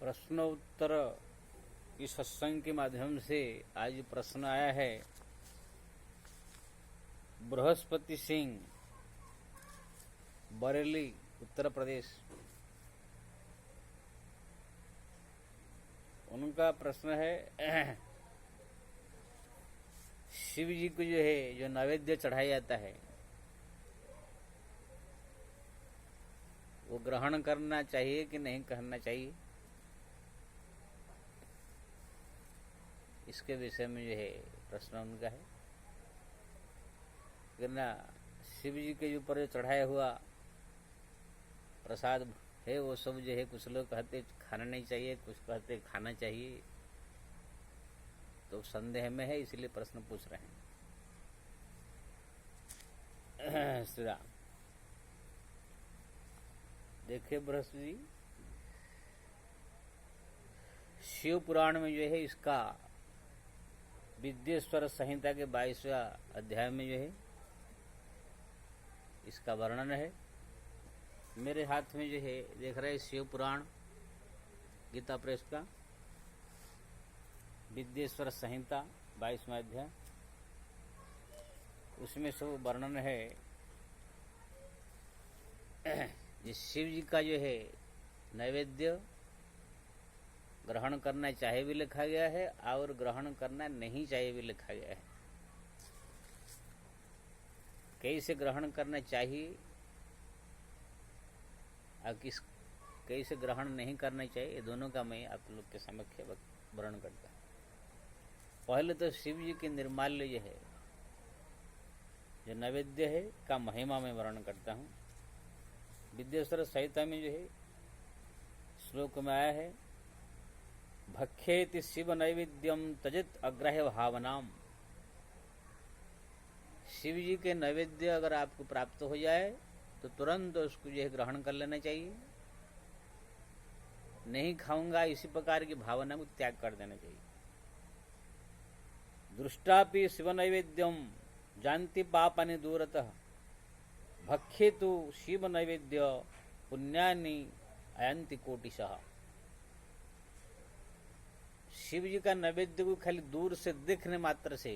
प्रश्नोत्तर इस सत्संग के माध्यम से आज प्रश्न आया है। बृहस्पति सिंह, बरेली, उत्तर प्रदेश। उनका प्रश्न है, शिव जी को जो है जो नैवेद्य चढ़ाया जाता है वो ग्रहण करना चाहिए कि नहीं करना चाहिए, इसके विषय में जो है प्रश्न उनका है। ना शिव जी के ऊपर जो चढ़ाया हुआ प्रसाद है वो सब जो है कुछ लोग कहते खाना नहीं चाहिए, कुछ कहते खाना चाहिए, तो संदेह में है, इसलिए प्रश्न पूछ रहे हैं। श्री राम। देखिए बृहस्पति जी, शिव पुराण में जो है इसका विद्येश्वर संहिता के 22वां अध्याय में जो है इसका वर्णन है। मेरे हाथ में जो है देख रहे हैं शिव पुराण गीता प्रेस का विद्येश्वर संहिता 22वां अध्याय, उसमें सब वर्णन है। जिस शिव जी का जो है नैवेद्य ग्रहण करना चाहिए भी लिखा गया है और ग्रहण करना नहीं चाहिए भी लिखा गया है। कैसे ग्रहण करना चाहिए और कैसे ग्रहण नहीं करना चाहिए, ये दोनों का मैं आप लोग के समक्ष वर्णन करता हूँ। पहले तो शिव जी के निर्माल्य जो है जो नैवेद्य है का महिमा में वर्णन करता हूँ। विद्येश्वर संहिता में जो है श्लोक में आया है, भक्खेति शिव नैवेद्यम तजित अग्रह भावनाम। शिव जी के नैवेद्य अगर आपको प्राप्त हो जाए तो तुरंत उसको जो है ग्रहण कर लेना चाहिए, नहीं खाऊंगा इसी प्रकार की भावना को त्याग कर देना चाहिए। दृष्टापि शिव नैवेद्यम जानति पापानि दूरतः भक्खेतु शिव नैवेद्य पुण्यानि अयंति कोटिशः। शिव जी का नैवेद्य को खाली दूर से देखने मात्र से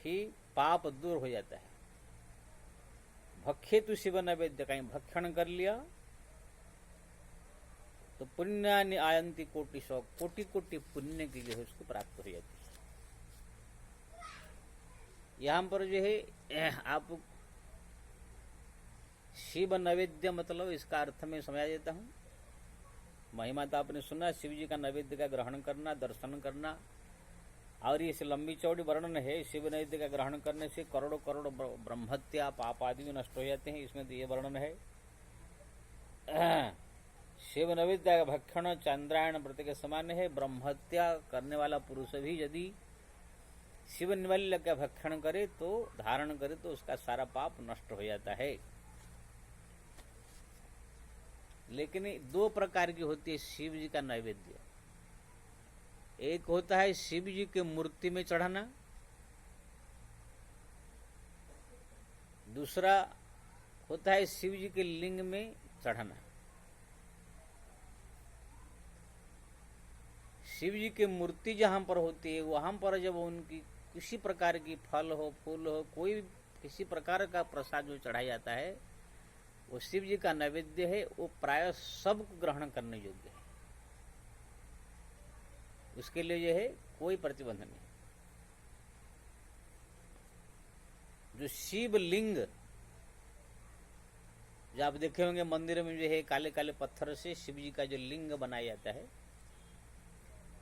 ही पाप दूर हो जाता है। भक्खेतु शिव नैवेद्य, कहीं भक्षण कर लिया तो पुण्यानि आयंति कोटिशः, कोटि कोटि पुण्य की जो है उसको प्राप्त हो जाती है। यहां पर जो है आप शिव नैवेद्य मतलब इसका अर्थ में समझा देता हूं। महिमा तो आपने सुना, शिव जी का नैवेद्य का ग्रहण करना, दर्शन करना, और ये लंबी चौड़ी वर्णन है। शिव नैवेद्य का ग्रहण करने से करोड़ों करोड़ ब्रह्महत्या पाप आदि भी नष्ट हो जाते हैं, इसमें तो ये वर्णन है। शिव नैवेद्य का भक्षण चंद्रायण व्रत के समान है। ब्रह्महत्या करने वाला पुरुष भी यदि शिव नैवेद्य का भक्षण करे तो धारण करे तो उसका सारा पाप नष्ट हो जाता है। लेकिन दो प्रकार की होती है शिव जी का नैवेद्य। एक होता है शिव जी के मूर्ति में चढ़ाना, दूसरा होता है शिव जी के लिंग में चढ़ाना। शिव जी की मूर्ति जहां पर होती है वहां पर जब उनकी किसी प्रकार की फल हो, फूल हो, कोई किसी प्रकार का प्रसाद जो चढ़ाया जाता है वो शिव जी का नैवेद्य है, वो प्राय सबको ग्रहण करने योग्य है। उसके लिए जो है कोई प्रतिबंध नहीं। जो शिव लिंग जो आप देखे होंगे मंदिर में जो है काले काले पत्थर से शिव जी का जो लिंग बनाया जाता है,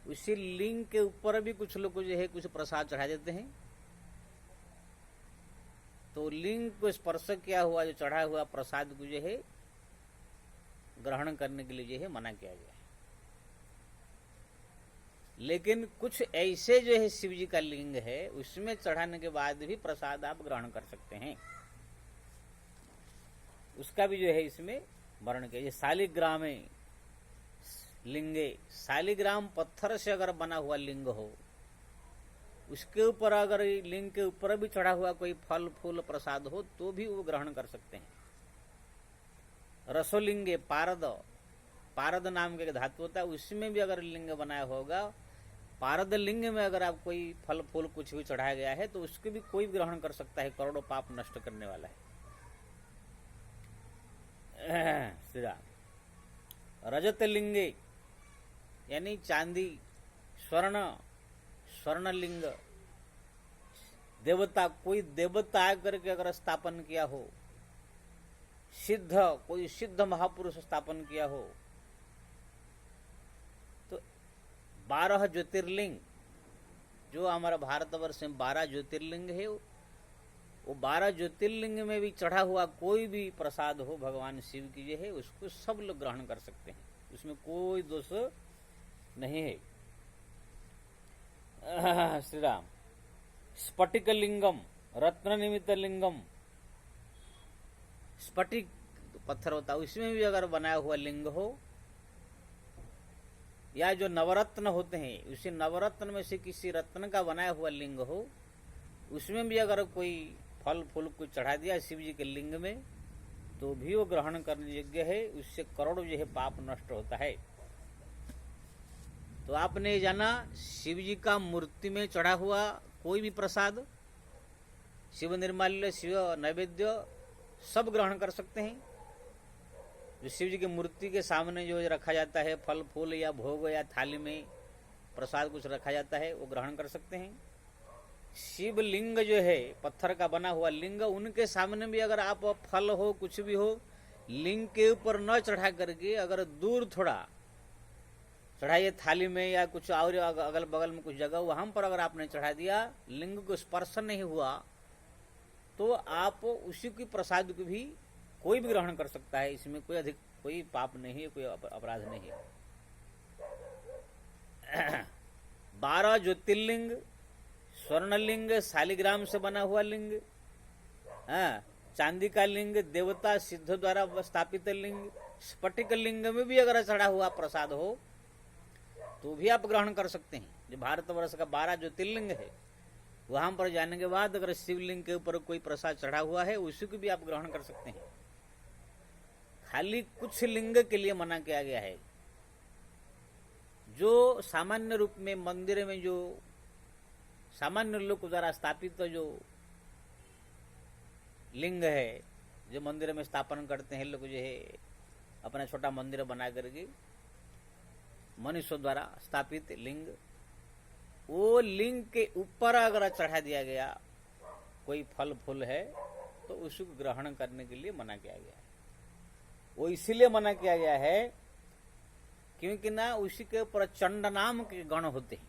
उसी लिंग के ऊपर भी कुछ लोग जो है कुछ प्रसाद चढ़ा देते हैं। तो लिंग को स्पर्श किया हुआ जो चढ़ा हुआ प्रसाद को जो है ग्रहण करने के लिए जो है मना किया गया है। लेकिन कुछ ऐसे जो है शिव जी का लिंग है उसमें चढ़ाने के बाद भी प्रसाद आप ग्रहण कर सकते हैं, उसका भी जो है इसमें वर्णन किया। ये शालिग्रामे लिंगे, शालिग्राम पत्थर से अगर बना हुआ लिंग हो, उसके ऊपर अगर लिंग के ऊपर भी चढ़ा हुआ कोई फल फूल प्रसाद हो तो भी वो ग्रहण कर सकते हैं। रसोलिंगे पारद, पारद नाम के धातु होता है, उसमें भी अगर लिंग बनाया होगा, पारद लिंग में अगर आप कोई फल फूल कुछ भी चढ़ाया गया है तो उसके भी कोई ग्रहण कर सकता है, करोड़ों पाप नष्ट करने वाला है। श्री राम। रजत लिंगे यानी चांदी, स्वर्ण, स्वर्ण लिंग, देवता, कोई देवता आकर के अगर स्थापन किया हो, सिद्ध, कोई सिद्ध महापुरुष स्थापन किया हो, तो 12 ज्योतिर्लिंग, जो हमारा भारतवर्ष में 12 ज्योतिर्लिंग है, वो 12 ज्योतिर्लिंग में भी चढ़ा हुआ कोई भी प्रसाद हो भगवान शिव की जो है, उसको सब लोग ग्रहण कर सकते हैं, उसमें कोई दोष नहीं है। श्री राम। स्फटिक लिंगम, रत्न निमित्त लिंगम, स्फटिक पत्थर होता है, उसमें भी अगर बनाया हुआ लिंग हो, या जो नवरत्न होते हैं उसी नवरत्न में से किसी रत्न का बनाया हुआ लिंग हो, उसमें भी अगर कोई फल फूल को चढ़ा दिया शिव जी के लिंग में, तो भी वो ग्रहण करने योग्य है, उससे करोड़ों जो है पाप नष्ट होता है। तो आपने ये जाना, शिव जी का मूर्ति में चढ़ा हुआ कोई भी प्रसाद, शिव निर्माल्य, शिव नैवेद्य सब ग्रहण कर सकते हैं। जो शिव जी की मूर्ति के सामने जो रखा जाता है, फल फूल या भोग या थाली में प्रसाद कुछ रखा जाता है, वो ग्रहण कर सकते हैं। शिव लिंग जो है, पत्थर का बना हुआ लिंग, उनके सामने भी अगर आप फल हो कुछ भी हो, लिंग के ऊपर न चढ़ा करके अगर दूर थोड़ा चढ़ाइए, थाली में या कुछ और अगल बगल में कुछ जगह वहां पर अगर आपने चढ़ा दिया, लिंग को स्पर्श नहीं हुआ, तो आप उसी की प्रसाद को भी कोई भी ग्रहण कर सकता है, इसमें कोई पाप नहीं है, कोई अपराध नहीं है। 12 ज्योतिर्लिंग, स्वर्णलिंग, शालिग्राम से बना हुआ लिंग, चांदी का लिंग, देवता सिद्ध द्वारा स्थापित लिंग, स्फटिक लिंग में भी अगर चढ़ा हुआ प्रसाद हो तो भी आप ग्रहण कर सकते हैं। जो भारतवर्ष का 12 ज्योतिर्लिंग है, वहां पर जाने के बाद अगर शिवलिंग के ऊपर कोई प्रसाद चढ़ा हुआ है, उसी को भी आप ग्रहण कर सकते हैं। खाली कुछ लिंग के लिए मना किया गया है। जो सामान्य रूप में मंदिर में जो सामान्य लोग द्वारा स्थापित जो लिंग है, जो मंदिर में स्थापन करते हैं लोग, जो है अपना छोटा मंदिर बना करके मनुष्य द्वारा स्थापित लिंग, वो लिंग के ऊपर अगर चढ़ा दिया गया कोई फल फूल है, तो उसको ग्रहण करने के लिए मना किया गया है। वो इसीलिए मना किया गया है क्योंकि ना उसी के ऊपर चंड नाम के गण होते हैं।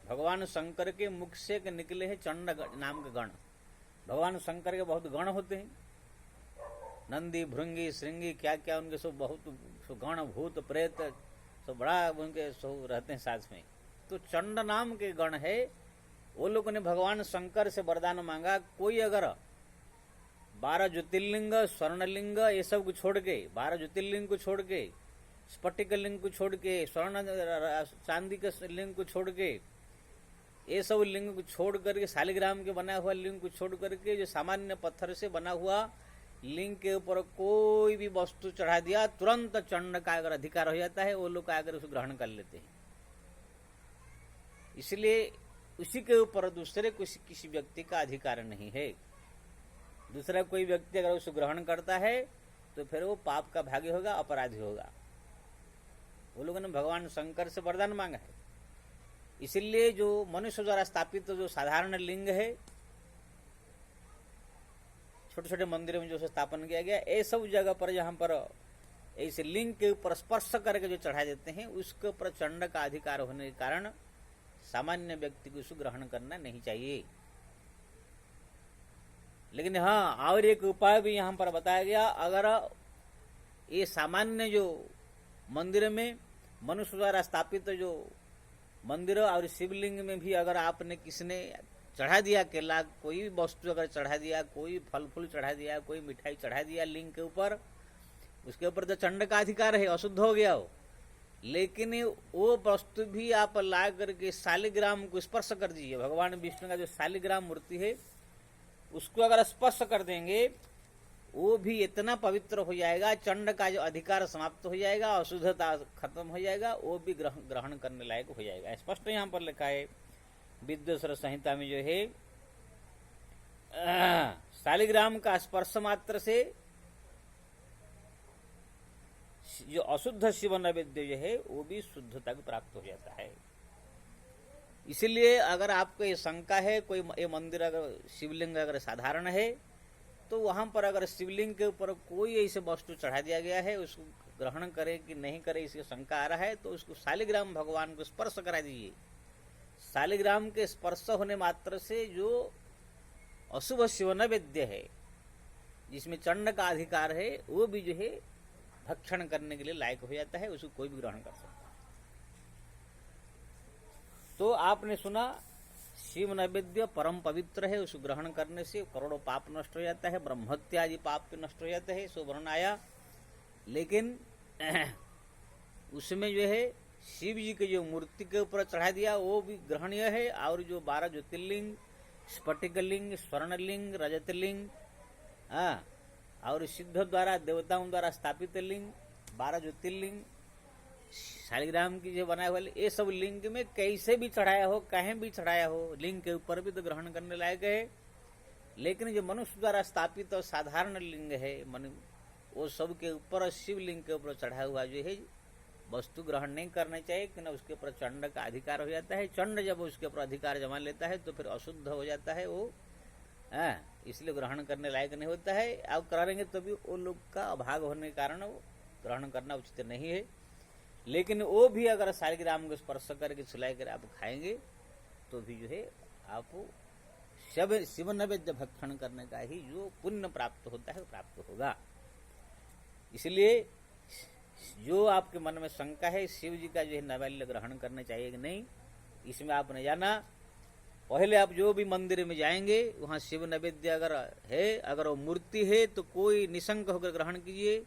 भगवान शंकर के मुख से निकले हैं चंड नाम के गण। भगवान शंकर के बहुत गण होते हैं, नंदी, भृंगी, श्रृंगी, क्या क्या उनके सब बहुत गण, भूत प्रेत सब बड़ा उनके सब रहते हैं साथ में। तो चंड नाम के गण है, वो लोगों ने भगवान शंकर से वरदान मांगा, कोई अगर 12 ज्योतिर्लिंग, स्वर्णलिंग ये सब को छोड़ के, 12 ज्योतिर्लिंग को छोड़ के, स्फटिक लिंग को छोड़ के, स्वर्ण चांदी के लिंग को छोड़ के, ये सब लिंग को छोड़ करके, शालिग्राम के बना हुआ लिंग को छोड़ करके, जो सामान्य पत्थर से बना हुआ लिंग के ऊपर कोई भी वस्तु चढ़ा दिया, तुरंत चंड का अगर अधिकार हो जाता है, वो लोग आकर उसे ग्रहण कर लेते हैं। इसलिए उसी के ऊपर दूसरे किसी व्यक्ति का अधिकार नहीं है। दूसरा कोई व्यक्ति अगर उसे ग्रहण करता है तो फिर वो पाप का भागी होगा, अपराधी होगा। वो लोगों ने भगवान शंकर से वरदान मांगा है। इसलिए जो मनुष्य द्वारा स्थापित जो साधारण लिंग है, छोटे छोटे मंदिरों में जो स्थापन किया गया, ये सब जगह पर जहां पर ऐसे लिंग के ऊपर स्पर्श करके जो चढ़ा देते हैं, उसके ऊपर चंड का अधिकार होने के कारण सामान्य व्यक्ति को उसको ग्रहण करना नहीं चाहिए। लेकिन हाँ, और एक उपाय भी यहां पर बताया गया, अगर ये सामान्य जो मंदिर में मनुष्य द्वारा स्थापित जो मंदिर और शिवलिंग में भी अगर आपने किसने चढ़ा दिया, केला कोई भी वस्तु अगर चढ़ा दिया, कोई फल फूल चढ़ा दिया, कोई मिठाई चढ़ा दिया लिंग के ऊपर, उसके ऊपर तो चंड का अधिकार है, अशुद्ध हो गया हो। लेकिन वो वस्तु भी आप ला करके शालिग्राम को स्पर्श कर दीजिए, भगवान विष्णु का जो शालिग्राम मूर्ति है उसको अगर स्पर्श कर देंगे, वो भी इतना पवित्र हो जाएगा, चंड का जो अधिकार समाप्त हो जाएगा, अशुद्धता खत्म हो जाएगा, वो भी ग्रहण करने लायक हो जाएगा। स्पष्ट यहाँ पर लिखा है विद्वेश्वर संहिता में जो है, शालिग्राम का स्पर्श मात्र से जो अशुद्ध शिव नैवेद्य जो है वो भी शुद्धता को प्राप्त हो जाता है। इसलिए अगर आपको ये शंका है, कोई ये मंदिर अगर शिवलिंग अगर साधारण है, तो वहां पर अगर शिवलिंग के ऊपर कोई ऐसे वस्तु चढ़ा दिया गया है, उसको ग्रहण करे कि नहीं करे इसकी शंका आ रहा है, तो उसको शालिग्राम भगवान को स्पर्श करा दीजिए। शालिग्राम के स्पर्श होने मात्र से जो अशुभ शिव नैवेद्य है, जिसमें चंड का अधिकार है, वो भी जो है भक्षण करने के लिए लायक हो जाता है, उसको कोई भी ग्रहण कर सकता है। तो आपने सुना शिव नैवेद्य परम पवित्र है, उसको ग्रहण करने से करोड़ों पाप नष्ट हो जाता है, ब्रह्महत्या आदि पाप के नष्ट हो जाते हैं, सो वर्ण आया। लेकिन उसमें जो है शिव जी के जो मूर्ति के ऊपर चढ़ा दिया वो भी ग्रहणीय है, और जो 12 ज्योतिर्लिंग, स्फटिकलिंग, स्वर्णलिंग, रजतलिंग, और सिद्ध द्वारा देवताओं द्वारा स्थापित लिंग, 12 ज्योतिर्लिंग, शालिग्राम की जो बनाए हुए, ये सब लिंग में कैसे भी चढ़ाया हो, कहीं भी चढ़ाया हो, लिंग के ऊपर भी तो ग्रहण करने लायक है। लेकिन जो मनुष्य द्वारा स्थापित और साधारण लिंग है, वो सब के ऊपर, शिवलिंग के ऊपर चढ़ा हुआ जो है वस्तु ग्रहण नहीं करना चाहिए, क्योंकि उसके ऊपर चंड का अधिकार हो जाता है। चंड जब उसके ऊपर अधिकार जमा लेता है तो फिर अशुद्ध हो जाता है वो, इसलिए ग्रहण करने लायक नहीं होता है। अब करेंगे तो भी वो लोग का अभाग होने के कारण वो ग्रहण करना उचित नहीं है। लेकिन वो भी अगर शालिग्राम को स्पर्श करके सुलाई कर आप खाएंगे तो भी जो है आपको शिव नैवेद्य भक्षण करने का ही जो पुण्य प्राप्त होता है प्राप्त होगा। इसलिए जो आपके मन में शंका है शिव जी का जो है नैवेद्य ग्रहण करना चाहिए कि नहीं, इसमें आपने जाना, पहले आप जो भी मंदिर में जाएंगे वहां शिव नैवेद्य अगर है, अगर वो मूर्ति है तो कोई निशंक होकर ग्रहण कीजिए।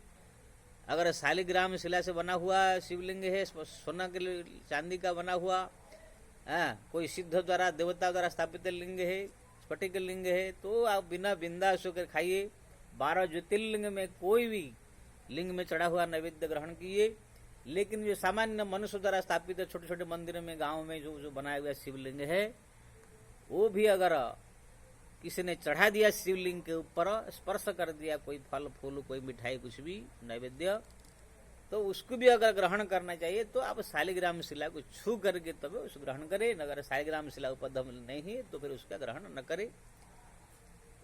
अगर शालिग्राम शिला से बना हुआ शिवलिंग है, सोना के चांदी का बना हुआ, कोई सिद्ध द्वारा देवता द्वारा स्थापित लिंग है, स्फटिक लिंग है, तो आप बिना बिंदास होकर खाइए। 12 ज्योतिर्लिंग में कोई भी लिंग में चढ़ा हुआ नैवेद्य ग्रहण कीजिए। लेकिन जो सामान्य मनुष्य द्वारा स्थापित छोटे छोटे मंदिर में, गांव में जो बनाया हुआ शिवलिंग है, वो भी अगर किसी ने चढ़ा दिया शिवलिंग के ऊपर, स्पर्श कर दिया कोई फल फूल, कोई मिठाई, कुछ भी नैवेद्य, तो उसको भी अगर ग्रहण करना चाहिए तो आप शालिग्राम शिला को छू करके तब उसको ग्रहण करें। अगर शालिग्राम शिला उपलब्ध नहीं है तो फिर उसका ग्रहण न करे।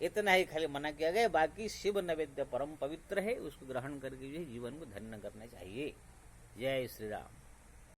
इतना ही खाली मना किया गया, बाकी शिव नैवेद्य परम पवित्र है, उसको ग्रहण करके जो जीवन को धन्य करना चाहिए। जय श्री राम।